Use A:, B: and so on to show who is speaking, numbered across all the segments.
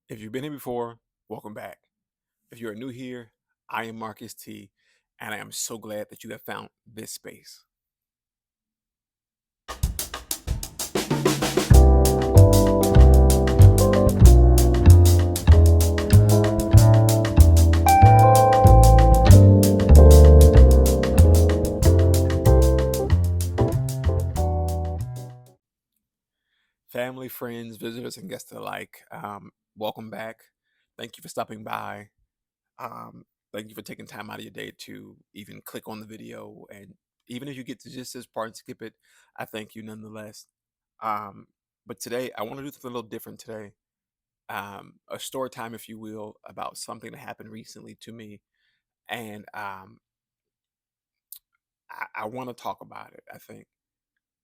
A: If you've been here before, welcome back. If you are new here, I am Marcus T, and I am so glad that you have found this space. Family, friends, visitors, and guests alike, welcome back. Thank you for stopping by. Um, Thank you for taking time out of your day to even click on the video. And even if you get to just this part and skip it, I thank you nonetheless. Um, but today, I want to do something a little different today. A story time, if you will, about something that happened recently to me. And I want to talk about it, I think.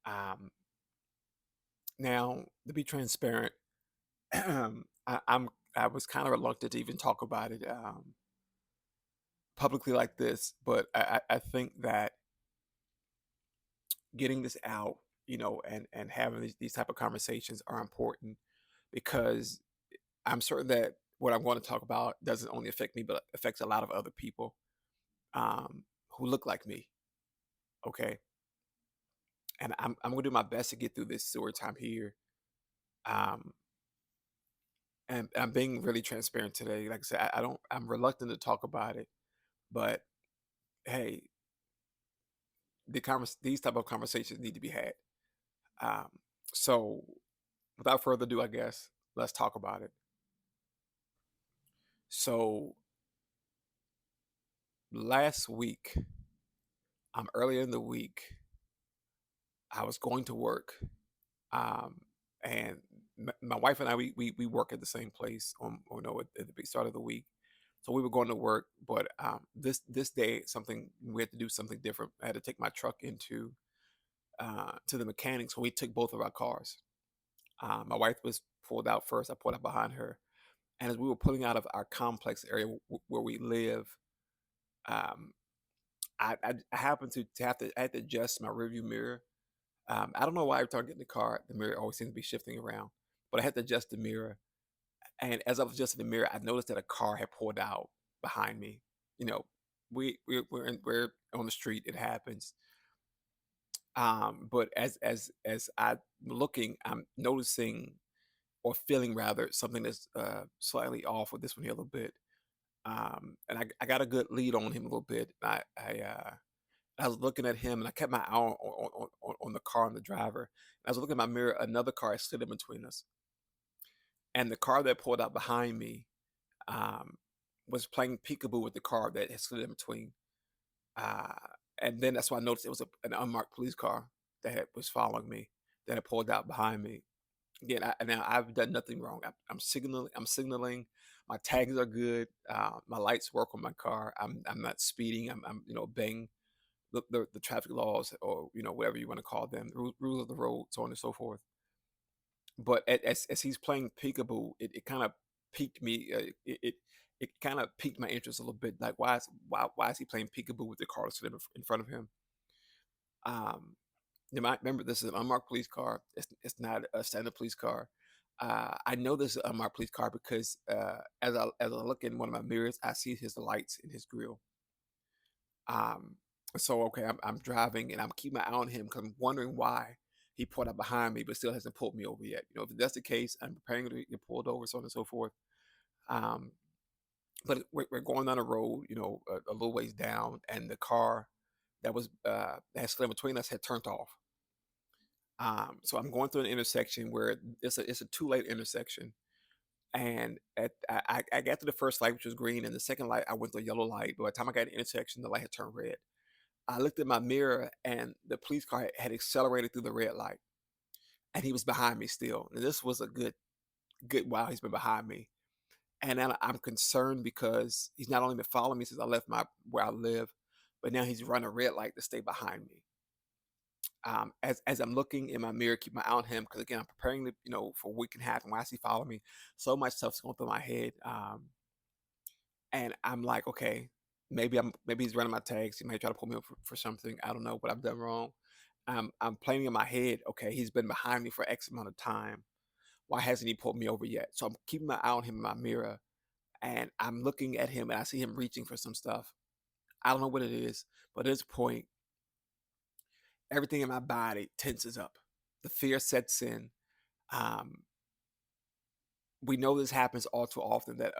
A: Um, Now, to be transparent, I'm I was kind of reluctant to even talk about it publicly like this, but I think that getting this out, and having these type of conversations are important because I'm certain that what I'm going to talk about doesn't only affect me, but affects a lot of other people who look like me. Okay, and I'm going to do my best to get through this story time here. Um, and I'm being really transparent today. Like I said, I don't. I'm reluctant to talk about it, but hey, these type of conversations need to be had. Um, so, without further ado, I guess let's talk about it. So, last week, earlier in the week, I was going to work, um, and my wife and I we work at the same place at the big start of the week. So we were going to work, but this day something we had to do something different. I had to take my truck into to the mechanic, so we took both of our cars. My wife was pulled out first. I pulled out behind her, and as we were pulling out of our complex area where we live, um, I happened to have to I had to adjust my rearview mirror. I don't know why every time I get in the car, the mirror always seems to be shifting around, but I had to adjust the mirror. And as I was adjusting the mirror, I noticed that a car had pulled out behind me. You know, we're on the street. It happens. But as I'm looking, I'm noticing or feeling rather something that's slightly off with this one here a little bit. And I got a good lead on him a little bit. I was looking at him and I kept my eye on the car and the driver. And I was looking at my mirror, another car had slid in between us. And the car that pulled out behind me um, was playing peekaboo with the car that had slid in between. Uh, and then that's why I noticed it was an unmarked police car was following me that had pulled out behind me. Again, now I've done nothing wrong. I'm signaling. I'm signaling. My tags are good. My lights work on my car. I'm not speeding. I'm obeying the traffic laws or whatever you want to call them, rules of the road, so on and so forth. But as he's playing peekaboo, it kind of piqued me. It kind of piqued my interest a little bit. Like why is he playing peekaboo with the car that's in front of him? Um, you might remember this is an unmarked police car. It's not a standard police car. I know this is an unmarked police car because as I look in one of my mirrors, I see his lights in his grill. Um, so okay, I'm driving and I'm keeping my eye on him because I'm wondering why he pulled up behind me, but still hasn't pulled me over yet. If that's the case, I'm preparing to get pulled over, so on and so forth. Um, but we're going down the road, a little ways down, and the car that had slid between us had turned off. So I'm going through an intersection where it's a two-lane intersection, and I got to the first light, which was green, and the second light I went to a yellow light. By the time I got to the intersection, the light had turned red. I looked at my mirror and the police car had accelerated through the red light and he was behind me still. And this was a good while he's been behind me. And now I'm concerned because he's not only been following me since I left my where I live, but now he's running a red light to stay behind me. As I'm looking in my mirror, keep my eye on him because again I'm preparing to, for what can happen. Why is he following me? So much stuff's going through my head. And I'm like, okay, maybe he's running my tags. He may try to pull me up for something. I don't know what I've done wrong. I'm planning in my head, okay, he's been behind me for X amount of time. Why hasn't he pulled me over yet? So I'm keeping my eye on him in my mirror, and I'm looking at him, and I see him reaching for some stuff. I don't know what it is, but at this point, everything in my body tenses up. The fear sets in. Um, we know this happens all too often that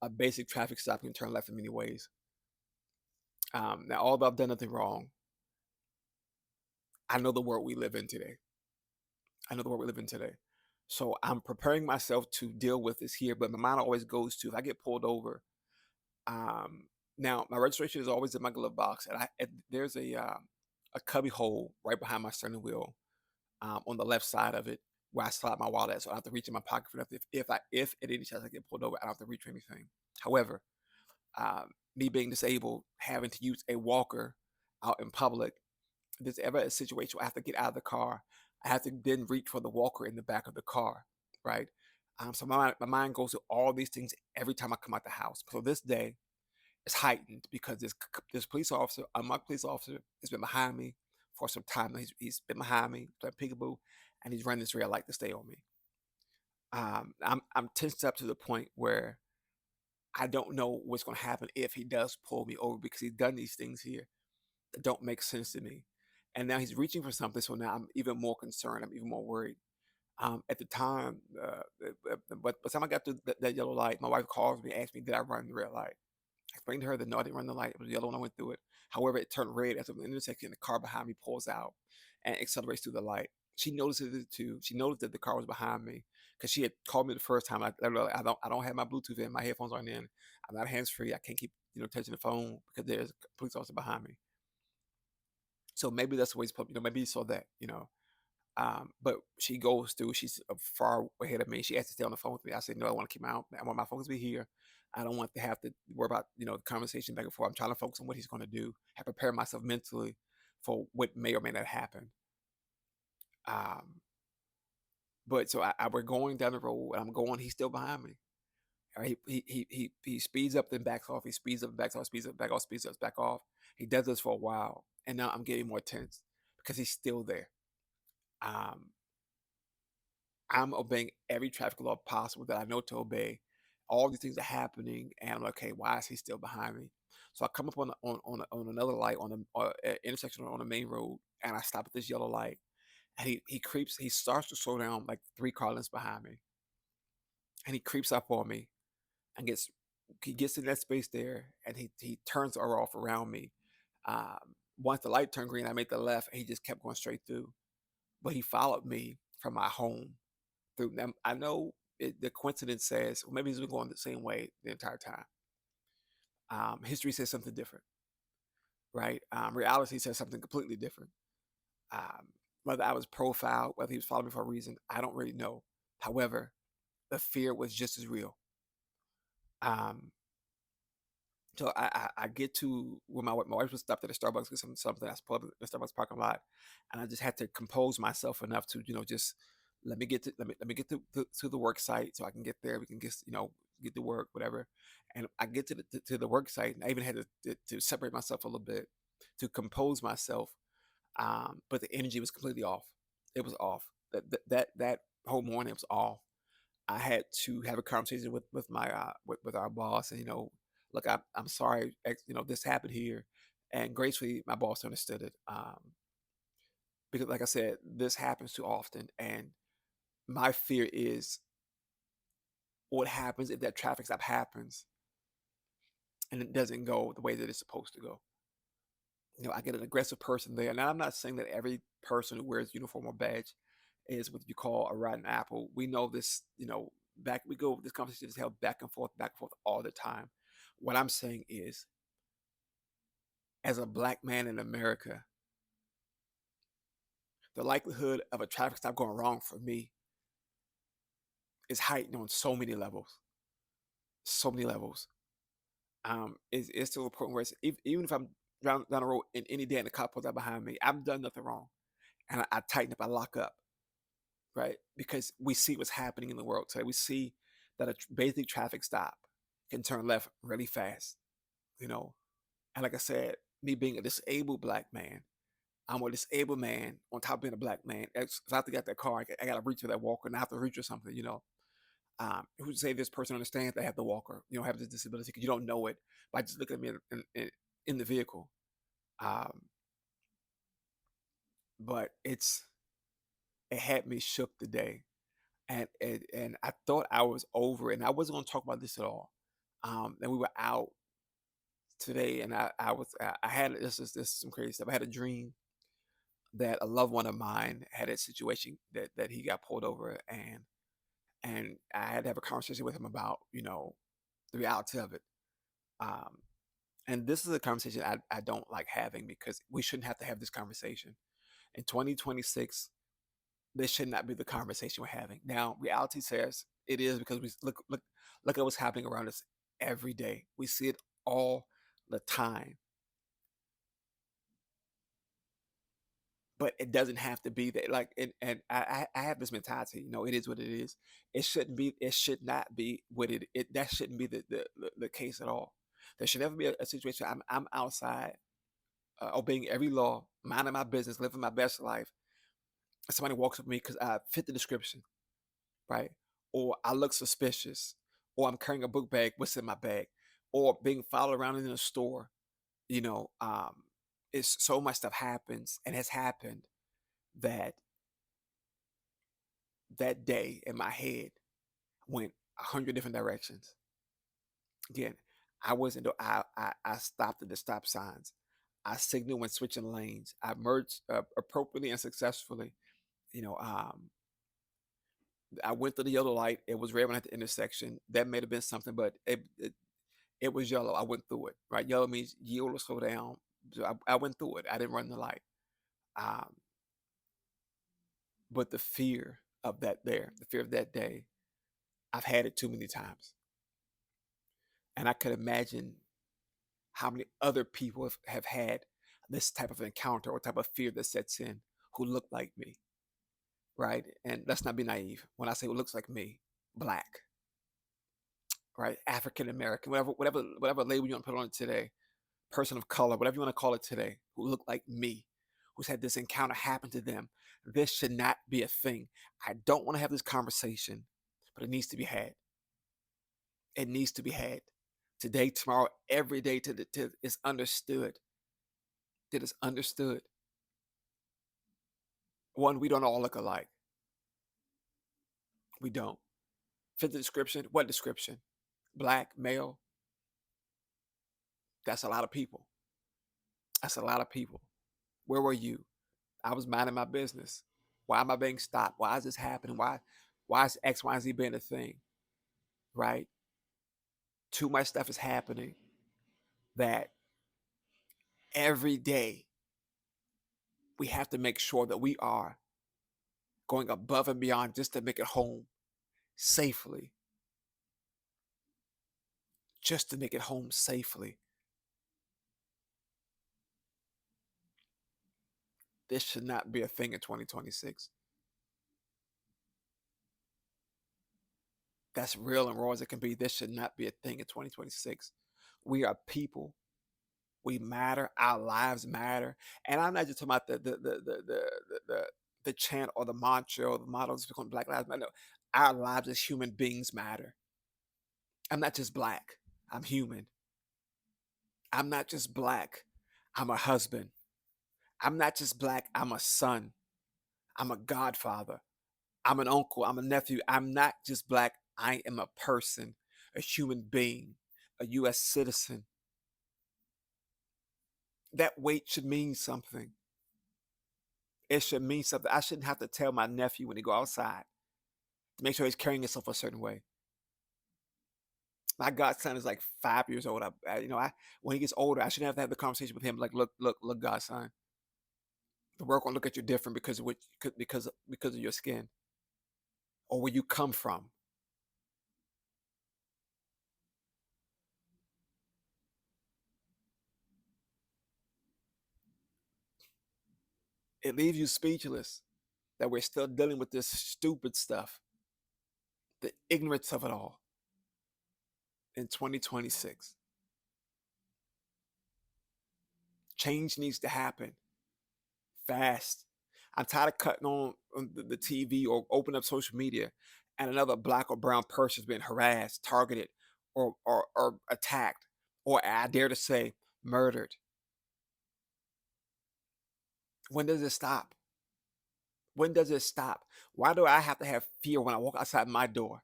A: a basic traffic stop can turn left in many ways. Now, although I've done nothing wrong, I know the world we live in today. I know the world we live in today. So I'm preparing myself to deal with this here, but my mind always goes to if I get pulled over. Um, Now my registration is always in my glove box, and there's a cubby hole right behind my steering wheel, on the left side of it, where I slide my wallet at, so I don't have to reach in my pocket for nothing. If at any chance I get pulled over, I don't have to reach for anything. However, me being disabled, having to use a walker out in public, if there's ever a situation where I have to get out of the car, I have to then reach for the walker in the back of the car, right? So my mind goes to all these things every time I come out the house. So this day is heightened because this police officer, unmarked police officer, has been behind me for some time. Now he's been behind me, playing peekaboo, and he's running this red light to stay on me. I'm tensed up to the point where I don't know what's going to happen if he does pull me over because he's done these things here that don't make sense to me. And now he's reaching for something, so now I'm even more concerned. I'm even more worried. At the time, but by the time I got to that yellow light, my wife calls me, asks me, "Did I run the red light?" I explained to her that no, I didn't run the light. It was yellow when I went through it. However, it turned red as I'm in the intersection. The car behind me pulls out and accelerates through the light. She notices it too. She noticed that the car was behind me because she had called me the first time. I don't have my Bluetooth in. My headphones aren't in. I'm not hands free. I can't keep touching the phone because there's a police officer behind me. So maybe that's the way it's supposed. Maybe he saw that. But she goes through. She's far ahead of me. She has to stay on the phone with me. I said, no, I want to keep I want my focus to be here. I don't want to have to worry about the conversation back and forth. I'm trying to focus on what he's going to do. I prepare myself mentally for what may or may not happen. Um, but so we're going down the road, and I'm going. He's still behind me. Right? He speeds up, then backs off. He speeds up, backs off, speeds up, back off, speeds up, back off. He does this for a while, and now I'm getting more tense because he's still there. Um, I'm obeying every traffic law possible that I know to obey. All these things are happening, and I'm like, okay, why is he still behind me? So I come up on another light on the intersection on the main road, and I stop at this yellow light, and he creeps. He starts to slow down like 3 car lengths behind me, and he creeps up on me and he gets in that space there, and he turns off around me. Once the light turned green, I made the left, and he just kept going straight through. But he followed me from my home through them. I know the coincidence says, well, maybe he's been going the same way the entire time. History says something different, right? Reality says something completely different. Um, Whether I was profiled, whether he was following me for a reason, I don't really know. However, the fear was just as real. Um, so I get to where my wife was stopped at a Starbucks get something. I pulled up in the Starbucks parking lot, and I just had to compose myself enough to just let me get to the work site so I can get there. We can get to work, whatever. And I get to the work site, and I even had to separate myself a little bit to compose myself. But the energy was completely off. It was off. That whole morning it was off. I had to have a conversation with my with our boss, and look, I'm sorry, this happened here, and gracefully my boss understood it, because like I said, this happens too often, and my fear is what happens if that traffic stop happens and it doesn't go the way that it's supposed to go. I get an aggressive person there. Now, I'm not saying that every person who wears uniform or badge is what you call a rotten apple. We know this, this conversation is held back and forth all the time. What I'm saying is, as a black man in America, the likelihood of a traffic stop going wrong for me is heightened on so many levels. So many levels. It's to a point where even if I'm down the road in any day and the cop pulls out behind me, I've done nothing wrong. And I tighten up, I lock up, right? Because we see what's happening in the world today. We see that a basic traffic stop can turn left really fast, you know. And like I said, me being a disabled black man, I'm a disabled man on top of being a black man. If I have to get that car, I got to reach for that walker, and I have to reach for something, who's to say this person understands they have the walker, have this disability, because you don't know it by just looking at me in the vehicle. Um, but it had me shook today, and I thought I was over it, and I wasn't going to talk about this at all. And we were out today, and I had this is some crazy stuff. I had a dream that a loved one of mine had a situation that he got pulled over, and I had to have a conversation with him about the reality of it. Um, and this is a conversation I don't like having, because we shouldn't have to have this conversation in 2026. This should not be the conversation we're having now. Reality says it is, because we look at what's happening around us every day. We see it all the time. But it doesn't have to be that. Like, and I have this mentality. It is what it is. It shouldn't be. It should not be what it. That shouldn't be the case at all. There should never be a situation. I'm outside, obeying every law, minding my business, living my best life. And somebody walks up to me because I fit the description, right? Or I look suspicious, or I'm carrying a book bag. What's in my bag? Or being followed around in a store. You know, um, it's so much stuff happens and has happened that that day in my head went 100 different directions. Again, I wasn't. I stopped at the stop signs. I signaled when switching lanes. I merged appropriately and successfully. You know, um, I went through the yellow light. It was red when at the intersection. That may have been something, but it was yellow. I went through it. Right, yellow means yield or slow down. So I went through it. I didn't run the light. Um, but the fear of the fear of that day, I've had it too many times, and I could imagine how many other people have had this type of encounter or type of fear that sets in, who look like me, right? And let's not be naive. When I say who looks like me, black, right? African American, whatever label you want to put on it today, person of color, whatever you want to call it today, who look like me, who's had this encounter happen to them. This should not be a thing. I don't want to have this conversation, but it needs to be had. It needs to be had today, tomorrow, every day. To it's understood. That it's understood. One, we don't all look alike. We don't. Fit the description. What description? Black, male. That's a lot of people. That's a lot of people. Where were you? I was minding my business. Why am I being stopped? Why is this happening? Why is X, Y, and Z being a thing? Right? Too much stuff is happening that every day we have to make sure that we are going above and beyond just to make it home safely. Just to make it home safely. This should not be a thing in 2026. That's real and raw as it can be. This should not be a thing in 2026. We are people. We matter. Our lives matter. And I'm not just talking about the chant or the mantra or the motto that's become Black Lives Matter. No, our lives as human beings matter. I'm not just black. I'm human. I'm not just black. I'm a husband. I'm not just black. I'm a son. I'm a godfather. I'm an uncle. I'm a nephew. I'm not just black. I am a person, a human being, a U.S. citizen. That weight should mean something. It should mean something. I shouldn't have to tell my nephew when he go outside to make sure he's carrying himself a certain way. My godson is like 5 years old. When he gets older, I shouldn't have to have the conversation with him. Like, look, godson. The world gonna look at you different because of your skin or where you come from. It leaves you speechless that we're still dealing with this stupid stuff, the ignorance of it all in 2026. Change needs to happen fast. I'm tired of cutting on the TV or open up social media, and another black or brown person's been harassed, targeted, or attacked, or I dare to say murdered. When does it stop? When does it stop? Why do I have to have fear when I walk outside my door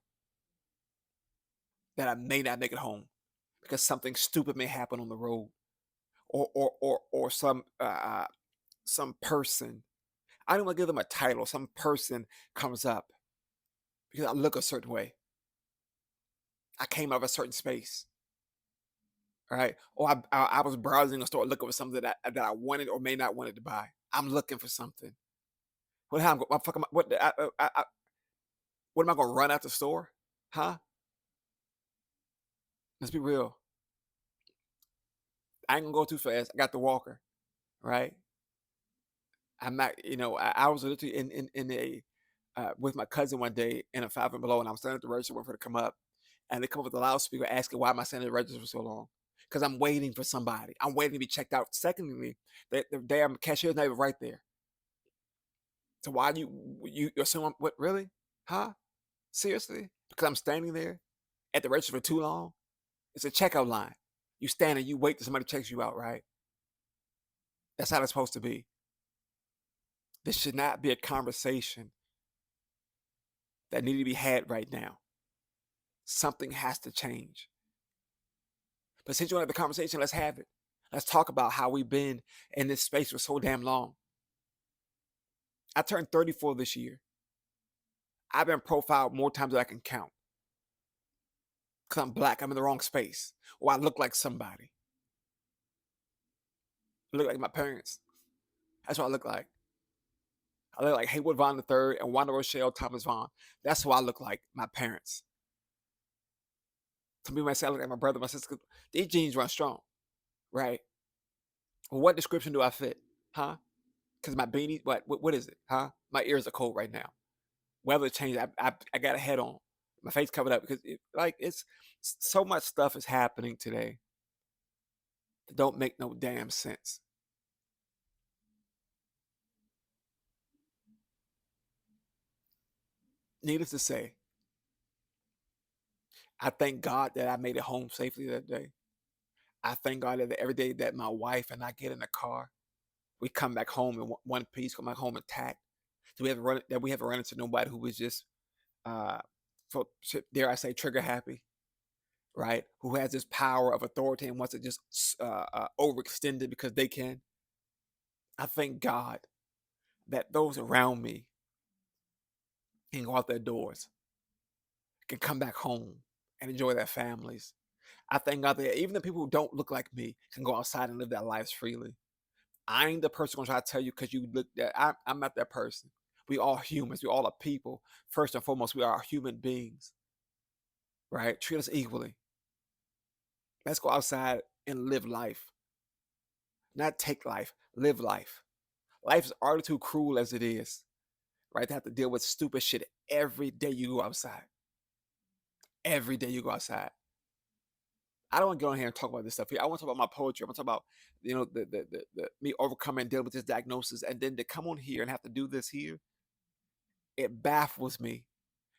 A: that I may not make it home because something stupid may happen on the road, or some person. I don't want to give them a title. Some person comes up because I look a certain way. I came out of a certain space, right? Or I was browsing a store looking for something that I wanted or may not wanted to buy. I'm looking for something. What fuck am I, what am I gonna run out the store? Huh? Let's be real. I ain't gonna go too fast. I got the walker, right? I'm not, I was literally in a with my cousin one day in a five and below, and I'm standing at the register waiting for her to come up, and they come up with a loudspeaker asking why am I standing at the register for so long? Because I'm waiting for somebody. I'm waiting to be checked out. Secondly, the damn cashier's not even right there. So why you assume what really? Huh? Seriously? Because I'm standing there at the register for too long? It's a checkout line. You stand and you wait till somebody checks you out, right? That's how it's supposed to be. This should not be a conversation that need to be had right now. Something has to change. But since you want to have the conversation, let's have it. Let's talk about how we've been in this space for so damn long. I turned 34 this year. I've been profiled more times than I can count. Because I'm black, I'm in the wrong space. Or I look like somebody. I look like my parents. That's what I look like. I look like Haywood Vaughn III and Wanda Rochelle Thomas Vaughn. That's what I look like, my parents. Some people might say I look like my brother, my sister. These genes run strong, right? Well, what description do I fit? Huh? Because my beanie, what is it? Huh? My ears are cold right now. Weather change. I got a head on. My face covered up because it's so much stuff is happening today that don't make no damn sense. Needless to say, I thank God that I made it home safely that day. I thank God that every day that my wife and I get in the car, we come back home in one piece, come back home intact. So we haven't run into nobody who was just uh, for, dare I say, trigger happy, right? Who has this power of authority and wants to just overextend it because they can. I thank God that those around me can go out their doors, can come back home and enjoy their families. I thank God that even the people who don't look like me can go outside and live their lives freely. I ain't the person gonna try to tell you because you look that I'm not that person. We all humans. We all are people. First and foremost, we are human beings, right? Treat us equally. Let's go outside and live life, not take life. Live life. Life is already too cruel as it is, right? To have to deal with stupid shit every day you go outside. Every day you go outside. I don't want to get on here and talk about this stuff here. I want to talk about my poetry. I want to talk about, the me overcoming and dealing with this diagnosis, and then to come on here and have to do this here. It baffles me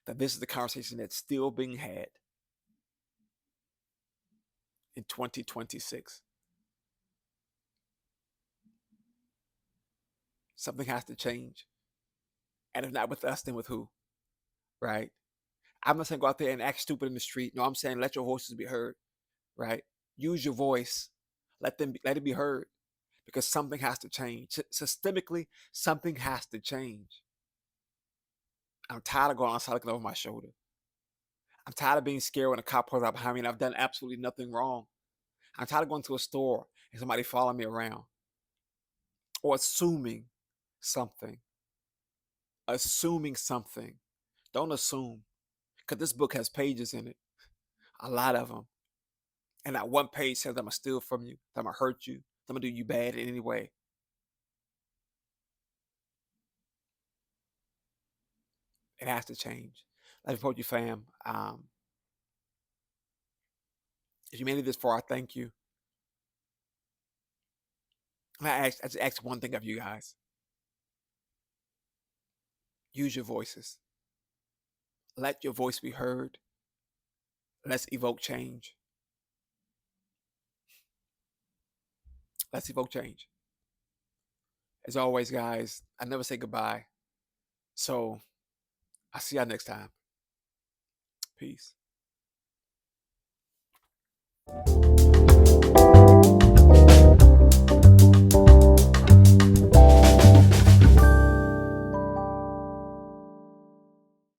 A: that this is the conversation that's still being had in 2026. Something has to change, and if not with us, then with who? Right? I'm not saying go out there and act stupid in the street. No, I'm saying let your voices be heard. Right? Use your voice. Let it be heard because something has to change. Systemically, something has to change. I'm tired of going outside looking over my shoulder. I'm tired of being scared when a cop pulls up behind me and I've done absolutely nothing wrong. I'm tired of going to a store and somebody following me around or assuming something. Assuming something. Don't assume because this book has pages in it, a lot of them. And that one page says I'm going to steal from you, I'm going to hurt you, I'm going to do you bad in any way. It has to change. Like I told you, fam, if you made it this far, I thank you. I just ask one thing of you guys. Use your voices. Let your voice be heard. Let's evoke change. Let's evoke change. As always, guys, I never say goodbye. So I'll see y'all next time. Peace.